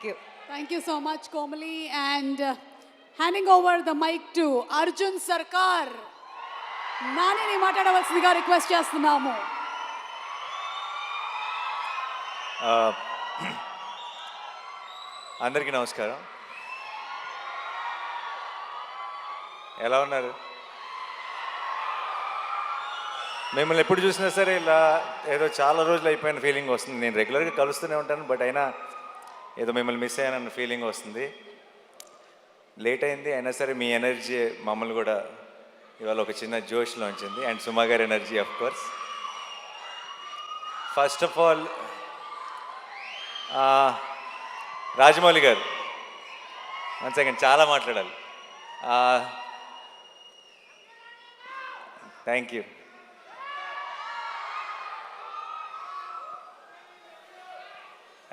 you. Thank you so much, Komali. And handing over the mic to Arjun Sarkar. నానిని మాట్లాడవలసిందిగా request చేస్తున్నాము. అందరికీ నమస్కారం. ఎలా ఉన్నారు? మిమ్మల్ని ఎప్పుడు చూసినా సరే ఇలా ఏదో చాలా రోజులు అయిపోయిన ఫీలింగ్ వస్తుంది. నేను రెగ్యులర్గా కలుస్తూనే ఉంటాను, బట్ అయినా ఏదో మిమ్మల్ని మిస్ అయ్యానన్న ఫీలింగ్ వస్తుంది. లేట్ అయింది అయినా సరే మీ ఎనర్జీ మమ్మల్ని కూడా ఇవాళ ఒక చిన్న జోష్లో ఉంచింది. అండ్ సుమా గారి energy of course. First of all Rajamouli గారు, వన్ సెకండ్, చాలా మాట్లాడాలి. Thank you.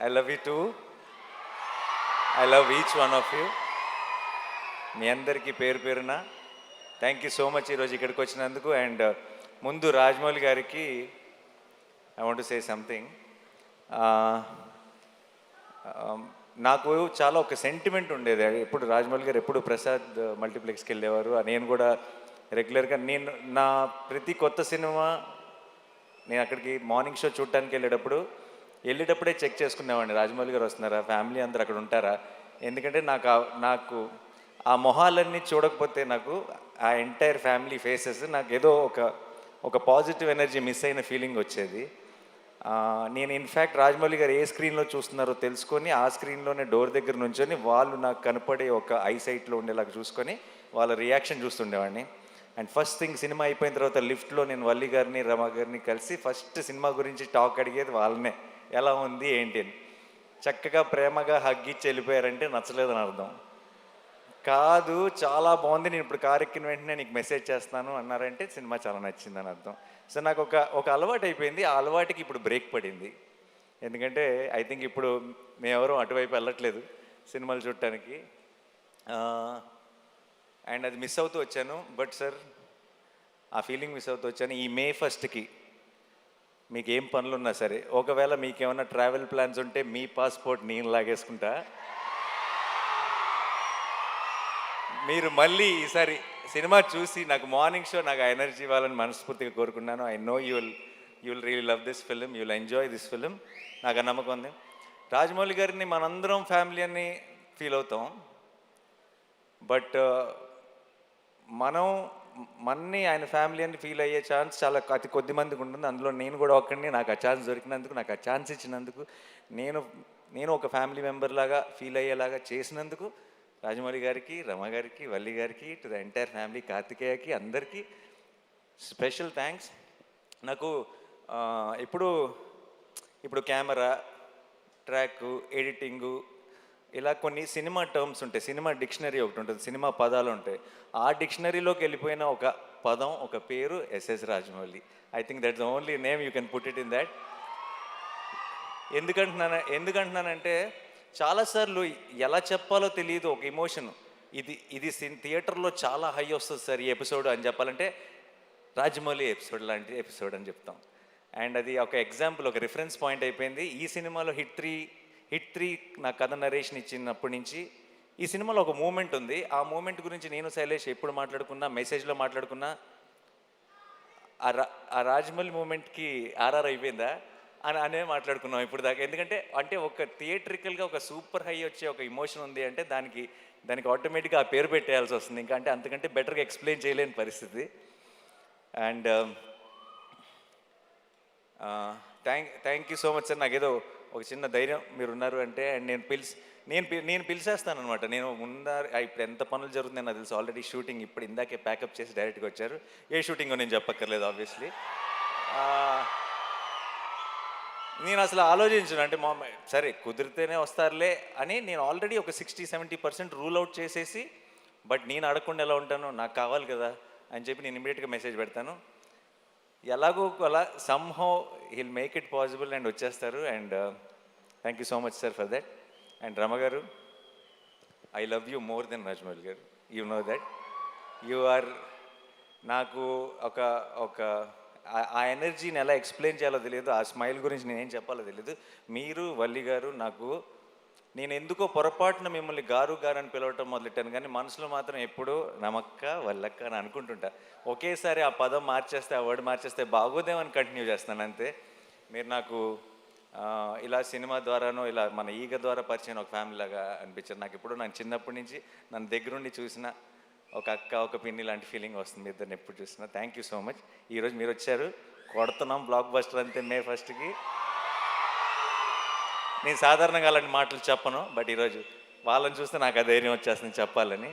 I love you too. I love each one of you. మీ అందరికీ పేరు పేరున థ్యాంక్ యూ సో మచ్ ఈరోజు ఇక్కడికి వచ్చినందుకు. అండ్ ముందు రాజమౌళి గారికి I want to say something. నాకు చాలా ఒక సెంటిమెంట్ ఉండేది. ఎప్పుడు రాజమౌళి గారు ఎప్పుడు ప్రసాద్ మల్టీప్లెక్స్కి వెళ్ళేవారు. నేను కూడా రెగ్యులర్గా నేను నా ప్రతి కొత్త సినిమా నేను అక్కడికి మార్నింగ్ షో చూడటానికి వెళ్ళేటప్పుడే చెక్ చేసుకునేవాడిని, రాజమౌళి గారు వస్తున్నారా, ఫ్యామిలీ అందరు అక్కడ ఉంటారా. ఎందుకంటే నాకు ఆ మొహాలన్నీ చూడకపోతే నాకు ఆ ఎంటైర్ ఫ్యామిలీ ఫేసెస్ నాకు ఏదో ఒక పాజిటివ్ ఎనర్జీ మిస్ అయిన ఫీలింగ్ వచ్చేది. నేను ఇన్ఫ్యాక్ట్ రాజమౌళి గారు ఏ స్క్రీన్లో చూస్తున్నారో తెలుసుకొని ఆ స్క్రీన్లోనే డోర్ దగ్గర నుంచొని వాళ్ళు నాకు కనపడే ఒక ఐసైట్లో ఉండేలాగా చూసుకొని వాళ్ళ రియాక్షన్ చూస్తుండేవాడిని. అండ్ ఫస్ట్ థింగ్ సినిమా అయిపోయిన తర్వాత లిఫ్ట్లో నేను వల్లి గారిని రమ గారిని కలిసి ఫస్ట్ సినిమా గురించి టాక్ అడిగేది వాళ్ళనే, ఎలా ఉంది ఏంటి అని. చక్కగా ప్రేమగా హగ్గిచ్చి వెళ్ళిపోయారంటే నచ్చలేదని అర్థం కాదు, చాలా బాగుంది, నేను ఇప్పుడు కారు ఎక్కిన వెంటనే నీకు మెసేజ్ చేస్తాను అన్నారంటే సినిమా చాలా నచ్చిందని అర్థం. సో నాకు ఒక అలవాటు అయిపోయింది. ఆ అలవాటుకి ఇప్పుడు బ్రేక్ పడింది. ఎందుకంటే ఐ థింక్ ఇప్పుడు మేమెవరూ అటువైపు వెళ్ళట్లేదు సినిమాలు చూడటానికి. అండ్ అది మిస్ అవుతూ వచ్చాను. బట్ సార్, ఆ ఫీలింగ్ మిస్ అవుతూ వచ్చాను. ఈ May 1st మీకు ఏం పనులున్నా సరే, ఒకవేళ మీకు ఏమైనా ట్రావెల్ ప్లాన్స్ ఉంటే మీ పాస్పోర్ట్ నేను లాగేసుకుంటా. మీరు మళ్ళీ ఈసారి సినిమా చూసి నాకు మార్నింగ్ షో నాకు ఆ ఎనర్జీ ఇవ్వాలని మనస్ఫూర్తిగా కోరుకున్నాను. I know you will really love this film, you will enjoy this film. నాకు ఆ నమ్మకం ఉంది. రాజమౌళి గారిని మనందరం ఫ్యామిలీ అని ఫీల్ అవుతాం, బట్ మన్ని ఆయన ఫ్యామిలీ అని ఫీల్ అయ్యే ఛాన్స్ చాలా అతి కొద్ది మందికి ఉంటుంది. అందులో నేను కూడా ఒక్కడిని. నాకు ఆ ఛాన్స్ దొరికినందుకు, నాకు ఆ ఛాన్స్ ఇచ్చినందుకు, నేను ఒక ఫ్యామిలీ మెంబర్ లాగా ఫీల్ అయ్యేలాగా చేసినందుకు రాజమౌళి గారికి, రమ గారికి, వల్లి గారికి, టు ద ఎంటైర్ ఫ్యామిలీ, కార్తికేయకి, అందరికీ స్పెషల్ థ్యాంక్స్. నాకు ఇప్పుడు కెమెరా, ట్రాక్, ఎడిటింగు, ఇలా కొన్ని సినిమా టర్మ్స్ ఉంటాయి. సినిమా డిక్షనరీ ఒకటి ఉంటుంది, సినిమా పదాలు ఉంటాయి. ఆ డిక్షనరీలోకి వెళ్ళిపోయిన ఒక పదం, ఒక పేరు SS Rajamouli. I think that's the only name you can put it in that. ఎందుకంటున్నానంటే చాలాసార్లు ఎలా చెప్పాలో తెలియదు ఒక ఎమోషన్. ఇది థియేటర్లో చాలా హై వస్తుంది సార్ ఈ ఎపిసోడ్ అని చెప్పాలంటే రాజమౌళి ఎపిసోడ్ లాంటి ఎపిసోడ్ అని చెప్తాం. అండ్ అది ఒక ఎగ్జాంపుల్, ఒక రిఫరెన్స్ పాయింట్ అయిపోయింది. ఈ సినిమాలో హిట్ త్రీ నా కథ నరేషన్ ఇచ్చినప్పటి నుంచి ఈ సినిమాలో ఒక మూమెంట్ ఉంది. ఆ మూమెంట్ గురించి నేను శైలేష్ ఎప్పుడు మాట్లాడుకున్నా, మెసేజ్లో మాట్లాడుకున్నా, ఆ రాజమౌళి మూమెంట్కి ఆర్ఆర్ అయిపోయిందా అనే మాట్లాడుకున్నాం ఇప్పుడు దాకా. ఎందుకంటే ఒక థియేట్రికల్గా ఒక సూపర్ హై వచ్చే ఒక ఎమోషన్ ఉంది అంటే దానికి ఆటోమేటిక్గా ఆ పేరు పెట్టేయాల్సి వస్తుంది. అంటే అంతకంటే బెటర్గా ఎక్స్ప్లెయిన్ చేయలేని పరిస్థితి. And thank you so much sir. నాకేదో ఒక చిన్న ధైర్యం మీరు ఉన్నారు అంటే. అండ్ నేను పిలిచేస్తాను అనమాట. నేను ఇప్పుడు ఎంత పనులు జరుగుతుందని నాకు తెలుసు. ఆల్రెడీ షూటింగ్ ఇప్పుడు ఇందాకే ప్యాకప్ చేసి డైరెక్ట్గా వచ్చారు. ఏ షూటింగో నేను చెప్పక్కర్లేదు ఆబ్వియస్లీ. నేను అసలు ఆలోచించను, అంటే సరే కుదిరితేనే వస్తారులే అని నేను ఆల్రెడీ ఒక 60-70% రూల్ అవుట్ చేసేసి, బట్ నేను అడగకుండా ఎలా ఉంటాను, నాకు కావాలి కదా అని చెప్పి నేను ఇమీడియట్గా మెసేజ్ పెడతాను. ఎలాగో అలా somehow he'll make it possible and వచ్చేస్తారు. And thank you so much sir for that. And Rama గారు, I love you more than Rajamouli గారు. You know that. You are నాకు ఒక ఆ ఎనర్జీని ఎలా ఎక్స్ప్లెయిన్ చేయాలో తెలియదు, ఆ స్మైల్ గురించి నేనేం చెప్పాలో తెలియదు. మీరు వల్లి గారు నాకు నేను ఎందుకో పొరపాటున మిమ్మల్ని గారు గారు అని పిలవటం మొదలెట్టాను, కానీ మనసులో మాత్రం ఎప్పుడూ నమక్క వల్లక్క అని అనుకుంటుంటా. ఒకేసారి ఆ పదం మార్చేస్తే, ఆ వర్డ్ మార్చేస్తే బాగోదేమని కంటిన్యూ చేస్తాను అంతే. మీరు నాకు ఇలా సినిమా ద్వారానో ఇలా మన ఈగ ద్వారా పరిచయం ఒక ఫ్యామిలీ లాగా అనిపించారు నాకు. ఇప్పుడు నేను చిన్నప్పటి నుంచి నన్ను దగ్గరుండి చూసిన ఒక అక్క, ఒక పిన్ని లాంటి ఫీలింగ్ వస్తుంది మీ ఇద్దరిని ఎప్పుడు చూసినా. Thank you so much. ఈరోజు మీరు వచ్చారు, కొడుతున్నాం బ్లాక్ బస్టర్ అంతే మే 1కి. నేను సాధారణంగా అలాంటి మాటలు చెప్పను, బట్ ఈరోజు వాళ్ళని చూస్తే నాకు ఆ ధైర్యం వచ్చేస్తుంది చెప్పాలని.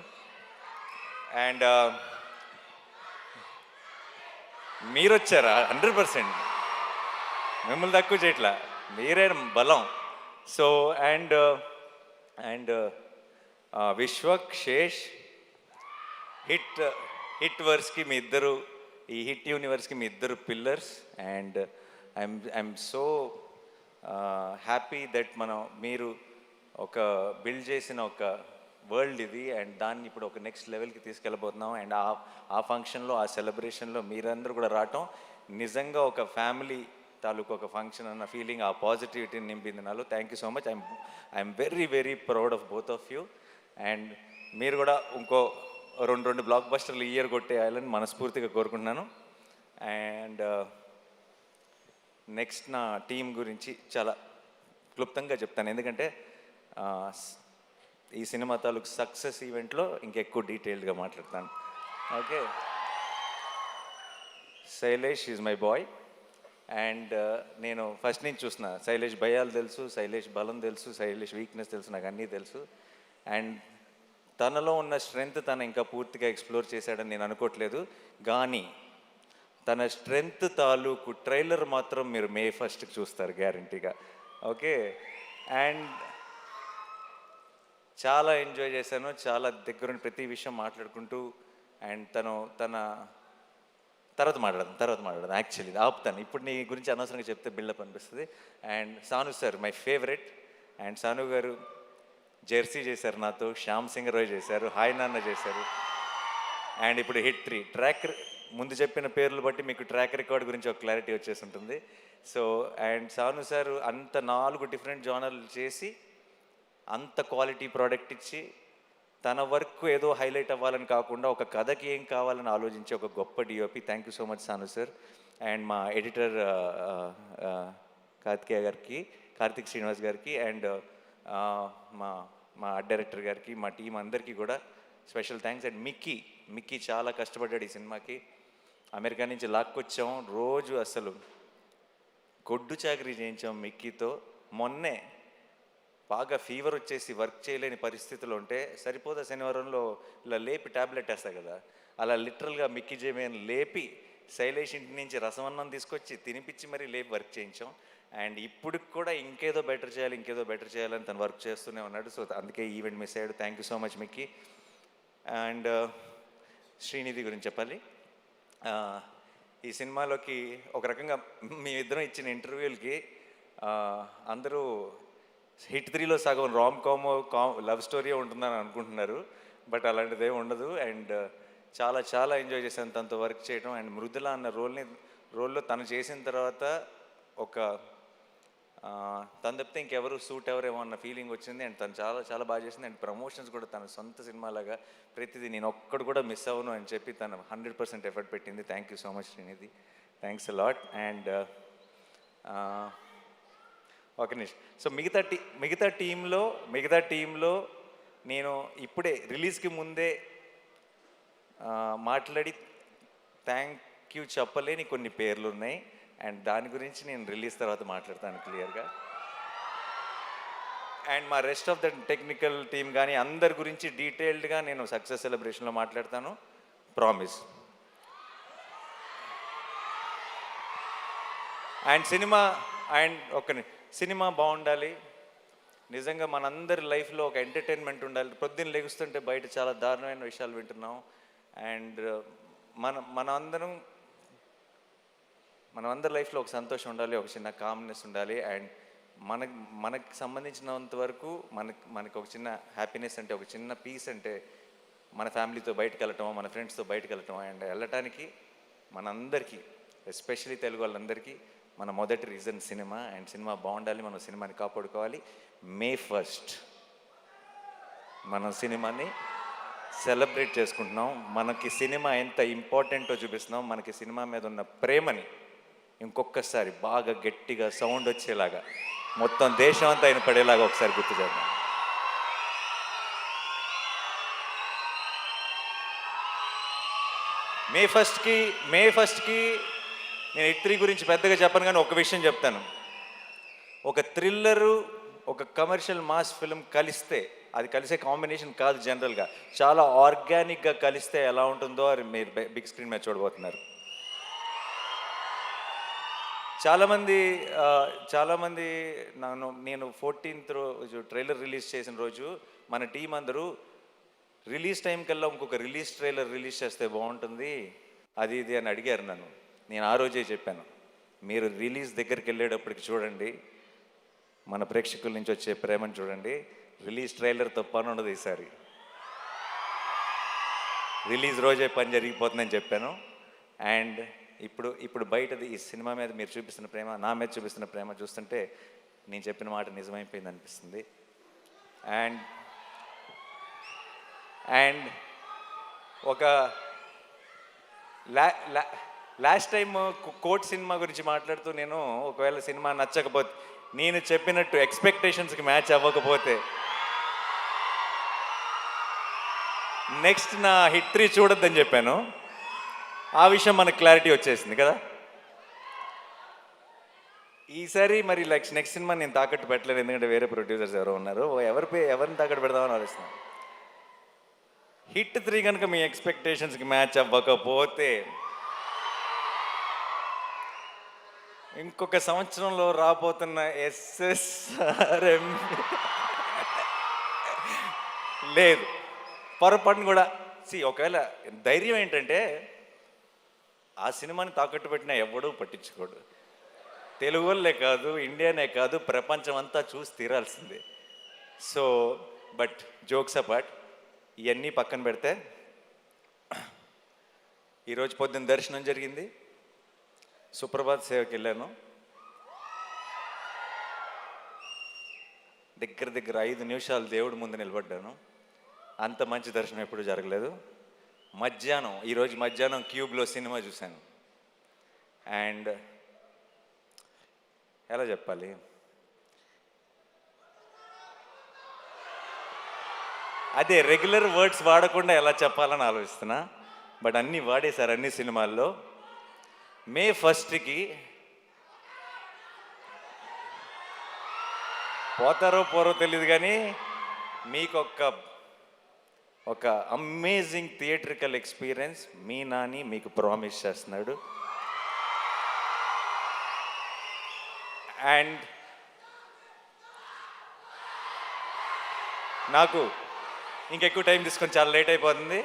అండ్ మీరు వచ్చారా 100%, మిమ్మల్ని తక్కువ చేయట్లా, మీరే బలం. So and Vishwak, Sesh, hit వర్స్కి మీ ఇద్దరు, ఈ హిట్ యూనివర్స్కి మీ ఇద్దరు pillars. And I'm so happy that మీరు ఒక బిల్డ్ చేసిన ఒక వరల్డ్ ఇది, అండ్ దాన్ని ఇప్పుడు ఒక నెక్స్ట్ లెవెల్కి తీసుకెళ్ళబోతున్నాం. అండ్ ఆ ఫంక్షన్లో, ఆ సెలబ్రేషన్లో మీరందరూ కూడా రావటం నిజంగా ఒక ఫ్యామిలీ తాలూకు ఒక ఫంక్షన్ అన్న ఫీలింగ్, ఆ పాజిటివిటీని నింపింది నాలో. Thank you so much. I'm very very proud of both of you. And మీరు కూడా ఇంకో రెండు బ్లాక్ బస్టర్లు ఇయర్ కొట్టేయాలని మనస్ఫూర్తిగా కోరుకుంటున్నాను. అండ్ నెక్స్ట్ నా టీం గురించి చాలా క్లుప్తంగా చెప్తాను, ఎందుకంటే ఈ సినిమా తాలూకు సక్సెస్ ఈవెంట్లో ఇంకెక్కువ డీటెయిల్డ్గా మాట్లాడతాను. Okay, Shailesh is my boy. And నేను ఫస్ట్ నుంచి చూసిన శైలేష్ భయాలు తెలుసు, శైలేష్ బలం తెలుసు, శైలేష్ వీక్నెస్ తెలుసు, నాకు అన్నీ తెలుసు. అండ్ తనలో ఉన్న స్ట్రెంగ్త్ తను ఇంకా పూర్తిగా ఎక్స్ప్లోర్ చేశాడని నేను అనుకోవట్లేదు, కానీ తన స్ట్రెంగ్త్ తాలూకు ట్రైలర్ మాత్రం మీరు మే 1కి చూస్తారు గ్యారంటీగా. ఓకే, అండ్ చాలా ఎంజాయ్ చేశాను, చాలా దగ్గరుండి ప్రతి విషయం మాట్లాడుకుంటూ. అండ్ తన తర్వాత మాట్లాడదాం యాక్చువల్లీ ఆపుతాను, ఇప్పుడు నీ గురించి అనవసరంగా చెప్తే బిల్డప్ అనిపిస్తుంది. And Sanu sir my favourite. And Sanu గారు జెర్సీ చేశారు నాతో, శ్యామ్ సింగ్ రాయ్ చేశారు, హాయ్ నాన్న చేశారు. అండ్ ఇప్పుడు హిట్ 3 ట్రాక్, ముందు చెప్పిన పేర్లు బట్టి మీకు ట్రాక్ రికార్డ్ గురించి ఒక క్లారిటీ వచ్చేసి ఉంటుంది. సో అండ్ సాను సార్ అంత 4 డిఫరెంట్ జానర్లు చేసి అంత క్వాలిటీ ప్రోడక్ట్ ఇచ్చి తన వర్క్ ఏదో హైలైట్ అవ్వాలని కాకుండా ఒక కథకి ఏం కావాలని ఆలోచించే ఒక గొప్ప DOP. Thank you so much Sanu sir. And మా ఎడిటర్ కార్తిక్ శ్రీనివాస్ గారికి, అండ్ మా ఆర్ట్ డైరెక్టర్ గారికి, మా టీం అందరికీ కూడా స్పెషల్ థ్యాంక్స్. అండ్ మిక్కీ చాలా కష్టపడ్డాడు ఈ సినిమాకి. అమెరికా నుంచి లాక్కొచ్చాం, రోజు అసలు గొడ్డు చాకరీ చేయించాం మిక్కీతో. మొన్నే బాగా ఫీవర్ వచ్చేసి వర్క్ చేయలేని పరిస్థితులు ఉంటే సరిపోదా శనివారంలో ఇలా లేపి ట్యాబ్లెట్ వేస్తాయి కదా, అలా లిటరల్గా మిక్కీ జేమేని లేపి శైలేష్ ఇంటి నుంచి రసమన్నం తీసుకొచ్చి తినిపించి మరీ లేపి వర్క్ చేయించాం. అండ్ ఇప్పుడు కూడా ఇంకేదో బెటర్ చేయాలని తను వర్క్ చేస్తూనే ఉన్నాడు. సో అందుకే ఈవెంట్ మిస్ అయ్యాడు. Thank you so much Mickey. And Srinidhi గురించి చెప్పాలి. ఈ సినిమాలోకి ఒక రకంగా మేమిద్దరం ఇచ్చిన ఇంటర్వ్యూలకి అందరూ హిట్ 3లో సగం రామ్ కామ్ లవ్ స్టోరీ ఉంటుందని అనుకుంటున్నారు, బట్ అలాంటిదే ఉండదు. అండ్ చాలా ఎంజాయ్ చేశాను తనతో వర్క్ చేయడం. అండ్ మృదుల అన్న రోల్లో తను చేసిన తర్వాత ఒక తను తప్పితే ఇంకెవరు సూట్ ఎవరేమో అన్న ఫీలింగ్ వచ్చింది. అండ్ తను చాలా బాగా చేసింది. అండ్ ప్రమోషన్స్ కూడా తన సొంత సినిమాలాగా ప్రతిదీ నేను ఒక్కడు కూడా మిస్ అవ్వను అని చెప్పి తను 100% ఎఫర్ట్ పెట్టింది. Thank you so much Srinidhi, thanks a lot. And ఒక నిమిషం. సో మిగతా టీంలో నేను ఇప్పుడే రిలీజ్కి ముందే మాట్లాడి థ్యాంక్ యూ చెప్పలేని కొన్ని పేర్లు ఉన్నాయి. అండ్ దాని గురించి నేను రిలీజ్ తర్వాత మాట్లాడతాను క్లియర్గా. అండ్ మా rest of the technical team కానీ అందరి గురించి డీటెయిల్డ్గా నేను సక్సెస్ సెలబ్రేషన్లో మాట్లాడతాను, ప్రామిస్. అండ్ సినిమా బాగుండాలి, నిజంగా మనందరి లైఫ్లో ఒక ఎంటర్టైన్మెంట్ ఉండాలి. పొద్దున్న లెగుస్తుంటే బయట చాలా దారుణమైన విషయాలు వింటున్నాం. అండ్ మనమందరి లైఫ్లో ఒక సంతోషం ఉండాలి, ఒక చిన్న కామ్నెస్ ఉండాలి. అండ్ మనకు సంబంధించినంత వరకు మనకు ఒక చిన్న హ్యాపీనెస్ అంటే, ఒక చిన్న పీస్ అంటే మన ఫ్యామిలీతో బయటకు వెళ్ళటం, మన ఫ్రెండ్స్తో బయటకు వెళ్ళటం. అండ్ వెళ్ళటానికి మనందరికీ, ఎస్పెషలీ తెలుగు వాళ్ళందరికీ మన మొదటి రీజన్ సినిమా. అండ్ సినిమా బాగుండాలి, మనం సినిమాని కాపాడుకోవాలి. May 1st మన సినిమాని సెలబ్రేట్ చేసుకుంటున్నాం. మనకి సినిమా ఎంత ఇంపార్టెంటో చూపిస్తున్నాం. మనకి సినిమా మీద ఉన్న ప్రేమని ఇంకొకసారి బాగా గట్టిగా సౌండ్ వచ్చేలాగా మొత్తం దేశం అంతా ఆయన పడేలాగా ఒకసారి గుర్తు చేద్దాం. మే ఫస్ట్కి నేను హిట్3 గురించి పెద్దగా చెప్పను, కానీ ఒక విషయం చెప్తాను. ఒక థ్రిల్లరు, ఒక కమర్షియల్ మాస్ ఫిల్మ్ కలిస్తే, అది కలిసే కాంబినేషన్ కాదు జనరల్గా, చాలా ఆర్గానిక్గా కలిస్తే ఎలా ఉంటుందో అది మీరు బిగ్ స్క్రీన్ మీద చూడబోతున్నారు. చాలామంది నేను 14th రోజు ట్రైలర్ రిలీజ్ చేసిన రోజు మన టీం అందరూ రిలీజ్ టైం కల్లా ఇంకొక ట్రైలర్ రిలీజ్ చేస్తే బాగుంటుంది అది ఇది అని అడిగారు నన్ను. నేను ఆ రోజే చెప్పాను, మీరు రిలీజ్ దగ్గరికి వెళ్ళేటప్పటికి చూడండి, మన ప్రేక్షకుల నుంచి వచ్చే ప్రేమను చూడండి. రిలీజ్ ట్రైలర్తో పని ఉండదు ఈసారి, రిలీజ్ రోజే పని జరిగిపోతుందని చెప్పాను. అండ్ ఇప్పుడు బయటది ఈ సినిమా మీద మీరు చూపిస్తున్న ప్రేమ, నా మీద చూపిస్తున్న ప్రేమ చూస్తుంటే నేను చెప్పిన మాట నిజమైపోయింది అనిపిస్తుంది. అండ్ ఒక లాస్ట్ టైం కోర్ట్ సినిమా గురించి మాట్లాడుతూ నేను ఒకవేళ సినిమా నచ్చకపోతే, నేను చెప్పినట్టు ఎక్స్పెక్టేషన్స్కి మ్యాచ్ అవ్వకపోతే నెక్స్ట్ నా హిట్3 చూడొద్దని చెప్పాను. ఆ విషయం మనకు క్లారిటీ వచ్చేసింది కదా. ఈసారి మరి నెక్స్ట్ సినిమా నేను తాకట్టు పెట్టలేదు, ఎందుకంటే వేరే ప్రొడ్యూసర్స్ ఎవరో ఉన్నారు. ఎవరిని తాకట్టు పెడదామని ఆలోచిస్తున్నాను. హిట్3 కనుక మీ ఎక్స్పెక్టేషన్స్కి మ్యాచ్ అవ్వకపోతే ఇంకొక సంవత్సరంలో రాబోతున్న SSRM లేదు, పొరపాటును కూడా. ఒకవేళ ధైర్యం ఏంటంటే ఆ సినిమాని తాకట్టు పెట్టినా ఎవడూ పట్టించుకోడు. తెలుగు వాళ్ళే కాదు, ఇండియానే కాదు, ప్రపంచం అంతా చూసి తీరాల్సిందే. సో బట్ జోక్స్ అపార్ట్, ఇవన్నీ పక్కన పెడితే ఈరోజు పొద్దున్న దర్శనం జరిగింది, సుప్రభాత్ సేవకి వెళ్ళాను. దగ్గర 5 నిమిషాలు దేవుడి ముందు నిలబడ్డాను. అంత మంచి దర్శనం ఎప్పుడు జరగలేదు. ఈరోజు మధ్యాహ్నం క్యూబ్లో సినిమా చూశాను. అండ్ ఎలా చెప్పాలి, అదే రెగ్యులర్ వర్డ్స్ వాడకుండా ఎలా చెప్పాలని ఆలోచిస్తున్నా, బట్ అన్నీ వాడేశారు అన్ని సినిమాల్లో. మే 1కి పోతారో పోరో తెలియదు, కానీ మీకు ఒక అమేజింగ్ థియేట్రికల్ ఎక్స్పీరియన్స్ మీ నాని మీకు ప్రామిస్ చేస్తున్నాడు. అండ్ నాకు ఇంకెక్కువ టైం తీసుకొని చాలా లేట్ అయిపోతుంది.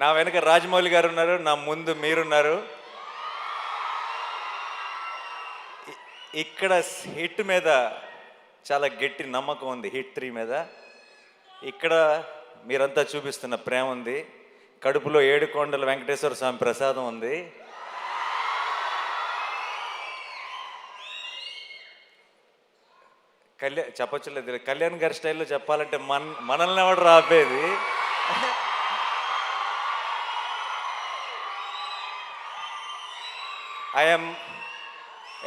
నా వెనక రాజమౌళి గారు ఉన్నారు, నా ముందు మీరున్నారు. ఇక్కడ హిట్ మీద చాలా గట్టి నమ్మకం ఉంది, హిట్3 మీద. ఇక్కడ మీరంతా చూపిస్తున్న ప్రేమ ఉంది, కడుపులో 7 కొండల వెంకటేశ్వర స్వామి ప్రసాదం ఉంది. చెప్పొచ్చులేదు, కళ్యాణ్ గారి స్టైల్లో చెప్పాలంటే మనల్ని ఎవడు రాపేది. I am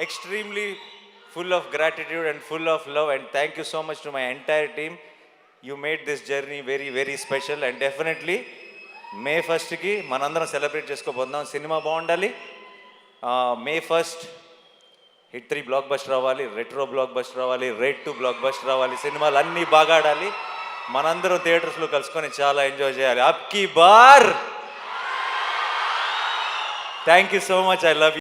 extremely full of gratitude and full of love, and thank you so much to my entire team. You made this journey very, very special, and definitely May 1కి మనందరం సెలబ్రేట్ చేసుకోబోతున్నాం. సినిమా బాగుండాలి. May 1st హిట్3 block buster రావాలి, retro block buster రావాలి, rate 2 block buster రావాలి. సినిమాలు అన్నీ బాగా ఆడాలి. మనందరం థియేటర్స్లో కలుసుకొని చాలా ఎంజాయ్ చేయాలి. అబ్కి బార్. Thank you so much. I love you.